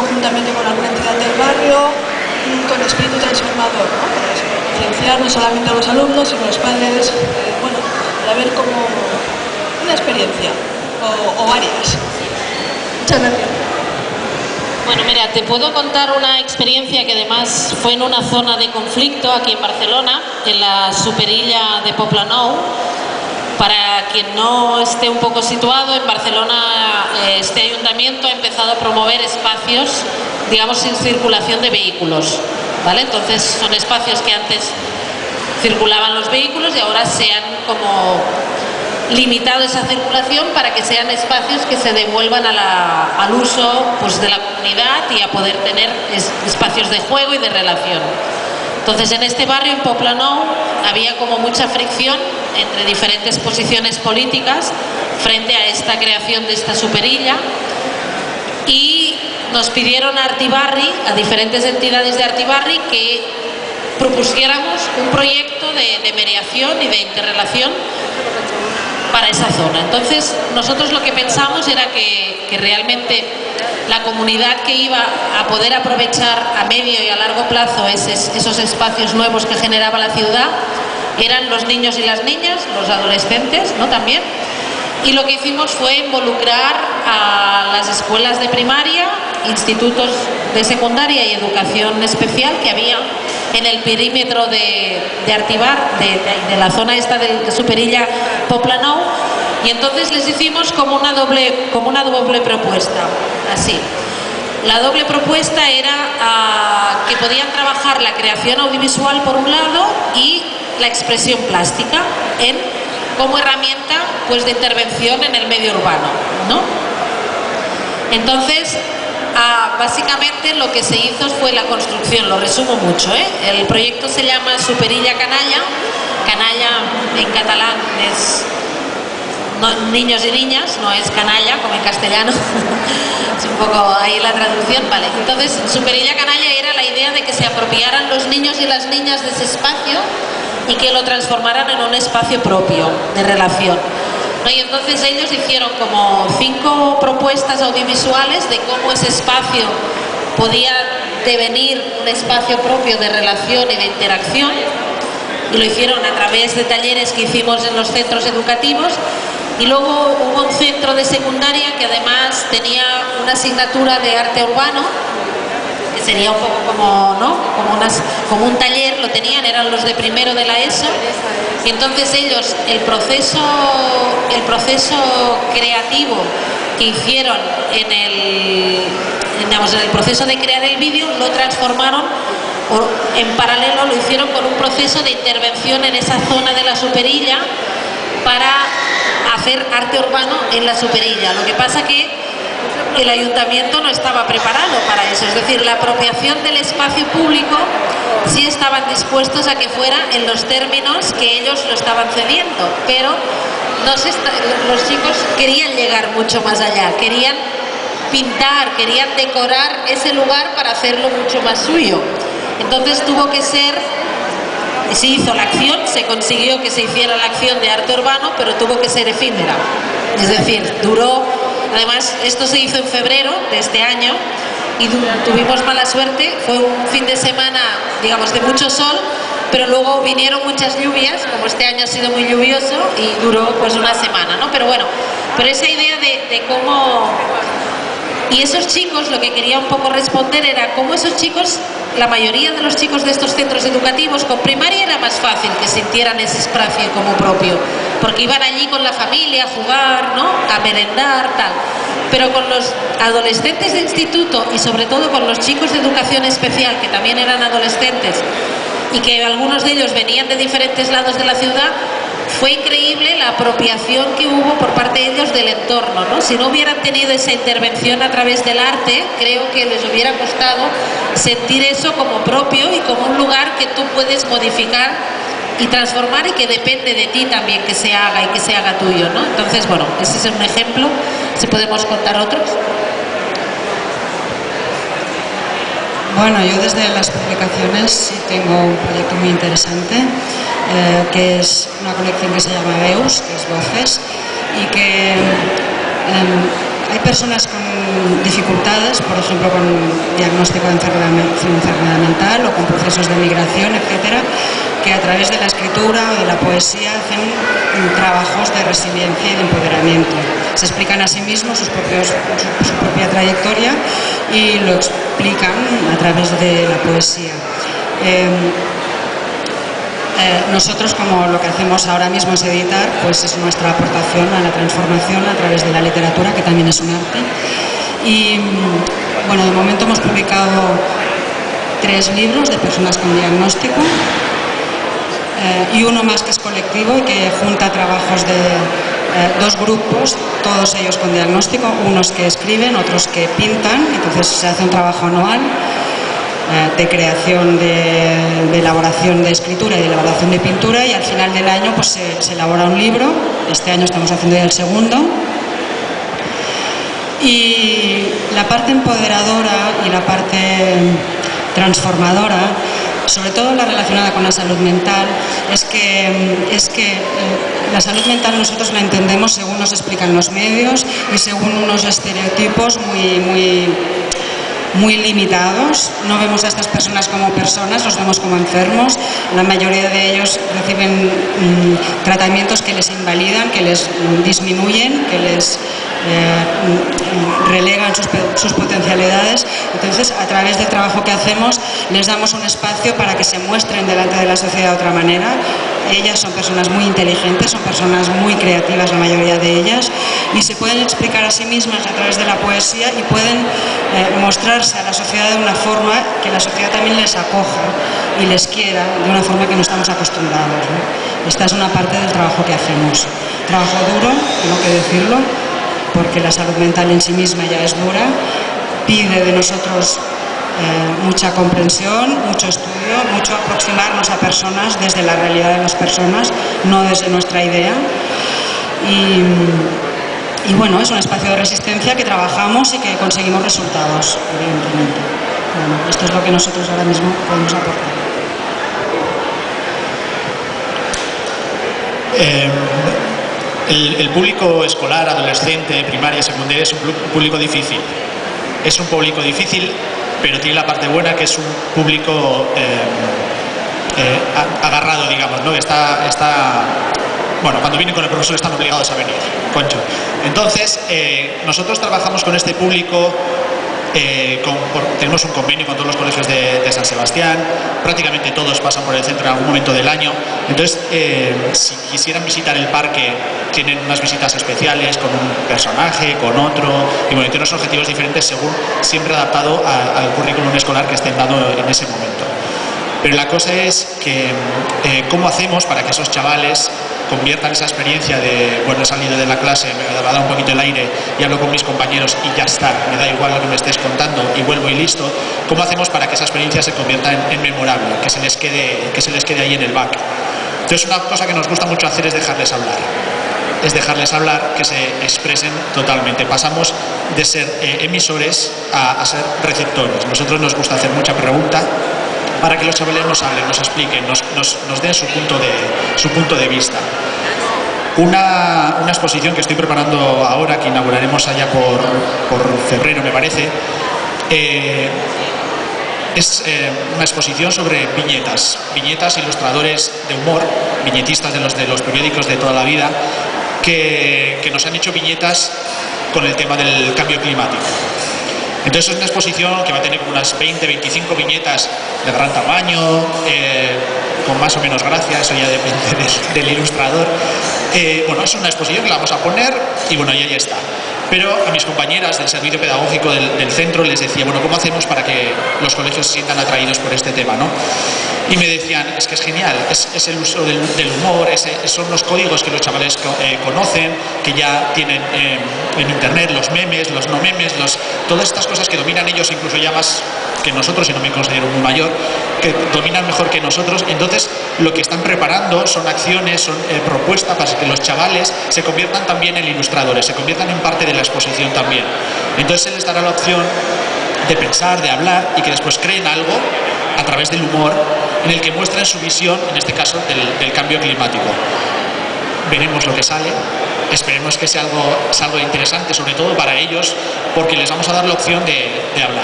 conjuntamente con alguna entidad del barrio, con espíritu transformador, ¿no? Para concienciar no solamente a los alumnos, sino a los padres, bueno, para ver como una experiencia, o varias. Muchas gracias. Bueno, mira, te puedo contar una experiencia que además fue en una zona de conflicto aquí en Barcelona, en la Superilla de Poblenou. Para quien no esté un poco situado, en Barcelona este ayuntamiento ha empezado a promover espacios, digamos, sin circulación de vehículos, ¿vale? Entonces son espacios que antes circulaban los vehículos y ahora se han como limitado esa circulación para que sean espacios que se devuelvan al uso, pues, de la comunidad y a poder tener espacios de juego y de relación. Entonces, en este barrio, en Poblenou, había como mucha fricción entre diferentes posiciones políticas frente a esta creación de esta superilla, y nos pidieron a Artibarri, a diferentes entidades de Artibarri, que propusiéramos un proyecto de mediación y de interrelación para esa zona. Entonces, nosotros lo que pensamos era que realmente la comunidad que iba a poder aprovechar a medio y a largo plazo esos espacios nuevos que generaba la ciudad eran los niños y las niñas, los adolescentes, ¿no? También. Y lo que hicimos fue involucrar a las escuelas de primaria, institutos de secundaria y educación especial que había en el perímetro de Artibar, de la zona esta de Superilla Poblenou, y entonces les hicimos como una doble propuesta, así. La doble propuesta era que podían trabajar la creación audiovisual por un lado y la expresión plástica como herramienta, pues, de intervención en el medio urbano, ¿no? Entonces, básicamente lo que se hizo fue la construcción, lo resumo mucho, el proyecto se llama Superilla Canalla. Canalla en catalán es niños y niñas, no es canalla como en castellano. Es un poco ahí la traducción, vale. Entonces, Superilla Canalla era la idea de que se apropiaran los niños y las niñas de ese espacio y que lo transformaran en un espacio propio de relación. Y entonces ellos hicieron como 5 propuestas audiovisuales de cómo ese espacio podía devenir un espacio propio de relación y de interacción, y lo hicieron a través de talleres que hicimos en los centros educativos. Y luego hubo un centro de secundaria que además tenía una asignatura de arte urbano, que sería un poco como, ¿no? como un taller, lo tenían, eran los de primero de la ESO. Y entonces ellos, el proceso creativo que hicieron en el proceso de crear el vídeo, lo transformaron, o en paralelo lo hicieron con un proceso de intervención en esa zona de la Superilla para hacer arte urbano en la Superilla. Lo que pasa que el ayuntamiento no estaba preparado para eso, es decir, la apropiación del espacio público sí estaban dispuestos a que fuera en los términos que ellos lo estaban cediendo, pero los chicos querían llegar mucho más allá, querían pintar, querían decorar ese lugar para hacerlo mucho más suyo. Entonces se hizo la acción, se consiguió que se hiciera la acción de arte urbano, pero tuvo que ser efímera, es decir, duró. Además, esto se hizo en febrero de este año y tuvimos mala suerte, fue un fin de semana, digamos, de mucho sol, pero luego vinieron muchas lluvias, como este año ha sido muy lluvioso, y duró pues una semana, ¿no? Pero bueno, esa idea de cómo... Y esos chicos, lo que quería un poco responder era cómo esos chicos, la mayoría de los chicos de estos centros educativos, con primaria era más fácil que sintieran ese espacio como propio, porque iban allí con la familia a jugar, ¿no? A merendar, tal. Pero con los adolescentes de instituto y sobre todo con los chicos de educación especial, que también eran adolescentes y que algunos de ellos venían de diferentes lados de la ciudad, fue increíble la apropiación que hubo por parte de ellos del entorno, ¿no? Si no hubieran tenido esa intervención a través del arte, creo que les hubiera costado sentir eso como propio y como un lugar que tú puedes modificar y transformar, y que depende de ti también que se haga y que se haga tuyo, ¿no? Entonces, bueno, ese es un ejemplo, si podemos contar otros. Bueno, yo desde las publicaciones sí tengo un proyecto muy interesante, que es una colección que se llama EUS, que es Voces, y que hay personas con dificultades, por ejemplo con diagnóstico de enfermedad mental o con procesos de migración, etcétera, que a través de la escritura o de la poesía hacen trabajos de resiliencia y de empoderamiento. Se explican a sí mismos su propia trayectoria y lo explican a través de la poesía. Nosotros, como lo que hacemos ahora mismo es editar, pues es nuestra aportación a la transformación a través de la literatura, que también es un arte. Y bueno, de momento hemos publicado 3 libros de personas con diagnóstico y uno más que es colectivo y que junta trabajos de 2 grupos, todos ellos con diagnóstico, unos que escriben, otros que pintan, entonces se hace un trabajo anual de creación, de elaboración de escritura y de elaboración de pintura, y al final del año pues se elabora un libro. Este año estamos haciendo ya el segundo. Y la parte empoderadora y la parte transformadora, sobre todo la relacionada con la salud mental, es que la salud mental nosotros la entendemos según nos explican los medios y según unos estereotipos muy limitados. No vemos a estas personas como personas, los vemos como enfermos. La mayoría de ellos reciben tratamientos que les invalidan, que les disminuyen, que les relegan sus potencialidades. Entonces, a través del trabajo que hacemos, les damos un espacio para que se muestren delante de la sociedad de otra manera. Ellas son personas muy inteligentes, son personas muy creativas, la mayoría de ellas, y se pueden explicar a sí mismas a través de la poesía y pueden mostrarse a la sociedad de una forma que la sociedad también les acoja y les quiera, de una forma que no estamos acostumbrados, ¿no? Esta es una parte del trabajo que hacemos. Trabajo duro, tengo que decirlo, porque la salud mental en sí misma ya es dura, pide de nosotros mucha comprensión, mucho estudio, mucho aproximarnos a personas desde la realidad de las personas, no desde nuestra idea. Y bueno, es un espacio de resistencia que trabajamos y que conseguimos resultados, evidentemente. Bueno, esto es lo que nosotros ahora mismo podemos aportar. El público escolar, adolescente, primaria, secundaria es un público difícil. Es un público difícil, pero tiene la parte buena que es un público agarrado, digamos, ¿no? Bueno, cuando vienen con el profesor están obligados a venir, concho. Entonces, nosotros trabajamos con este público, tenemos un convenio con todos los colegios de San Sebastián, prácticamente todos pasan por el centro en algún momento del año. Entonces, si quisieran visitar el parque, tienen unas visitas especiales con un personaje, con otro, y bueno, tienen unos objetivos diferentes según siempre adaptado al currículum escolar que estén dando en ese momento. Pero la cosa es que, ¿cómo hacemos para que esos chavales conviertan esa experiencia de, bueno, he salido de la clase, me ha dado un poquito el aire y hablo con mis compañeros y ya está, me da igual lo que me estés contando y vuelvo y listo? ¿Cómo hacemos para que esa experiencia se convierta en memorable, que se les quede ahí en el back? Entonces, una cosa que nos gusta mucho hacer es dejarles hablar, que se expresen totalmente. Pasamos de ser emisores a ser receptores. Nosotros nos gusta hacer mucha pregunta para que los chavales nos hablen, nos expliquen, nos den su punto de vista. Una exposición que estoy preparando ahora, que inauguraremos allá por febrero, me parece, es una exposición sobre viñetas, ilustradores de humor, viñetistas de los periódicos de toda la vida, que nos han hecho viñetas con el tema del cambio climático. Entonces es una exposición que va a tener unas 20-25 viñetas de gran tamaño, con más o menos gracia, eso ya depende del ilustrador. Bueno, es una exposición que la vamos a poner y bueno, y ahí está. Pero a mis compañeras del servicio pedagógico del centro les decía, bueno, ¿cómo hacemos para que los colegios se sientan atraídos por este tema, ¿no? Y me decían, es que es genial, es el uso del humor, son los códigos que los chavales conocen, que ya tienen en internet, los memes, los no memes, todas estas cosas que dominan ellos incluso ya más que nosotros, y no me considero muy mayor, que dominan mejor que nosotros. Entonces, lo que están preparando son acciones, son propuestas para que los chavales se conviertan también en ilustradores, se conviertan en parte de la exposición también. Entonces, se les dará la opción de pensar, de hablar y que después creen algo a través del humor en el que muestren su visión, en este caso, del cambio climático. Veremos lo que sale. esperemos que sea algo interesante, sobre todo para ellos, porque les vamos a dar la opción de hablar.